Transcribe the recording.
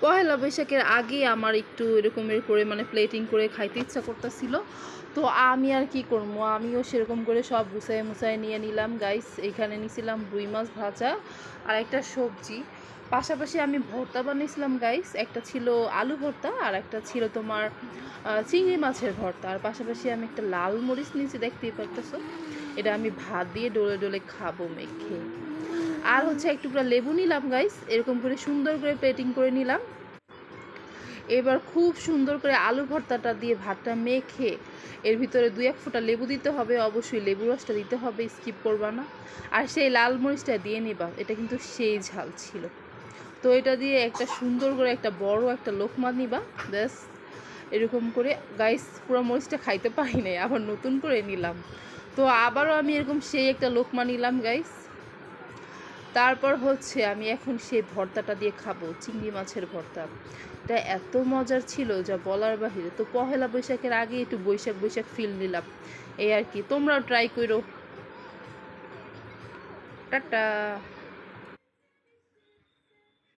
পহেলা বৈশাখের আগে আমার একটু এরকমের করে মানে প্লেটিং করে খাইতে ইচ্ছা করতেছিল। তো আমি আর কি করবো, আমিও সেরকম করে সব গুছায় মুছায় নিয়ে নিলাম গাইস। এইখানে নিয়েছিলাম রুই মাছ ভাজা আর একটা সবজি, পাশাপাশি আমি ভর্তা বানিয়েছিলাম গাইস। একটা ছিল আলু ভর্তা আর একটা ছিল তোমার চিংড়ি মাছের ভর্তা, আর পাশাপাশি আমি একটা লাল মরিচ নিয়েছি, দেখতেই পারতেছো। এটা আমি ভাত দিয়ে ডলে ডলে খাবো মেখে। আর হচ্ছে এক টুকরা লেবু নিলাম গাইস, এরকম করে সুন্দর করে প্লেটিং করে নিলাম। এবার খুব সুন্দর করে আলু ভর্তাটা দিয়ে ভাতটা মেখে এর ভিতরে 2-1 ফোঁটা লেবু দিতে হবে, অবশ্যই লেবু রসটা দিতে হবে, স্কিপ করবা না। আর সেই লাল মরিচটা দিয়ে নিবা, এটা কিন্তু সেই ঝাল ছিল। তো এটা দিয়ে একটা সুন্দর করে একটা বড় একটা লোকমা নিবা, ব্যাস। এরকম করে গাইস পুরো মরিচটা খাইতে পারি নাই, আবার নতুন করে নিলাম। তো আবারও আমি এরকম সেই একটা লোকমা নিলাম গাইস। তারপর হচ্ছে আমি এখন সেই ভর্তাটা দিয়ে খাবো, চিংড়ি মাছের ভর্তা। এটা এত মজার ছিল যা বলার বাহিরে। তো পহেলা বৈশাখের আগে একটু বৈশাখ বৈশাখ ফিল নিলাম, এই আর কি। তোমরাও ট্রাই করো। টাটা।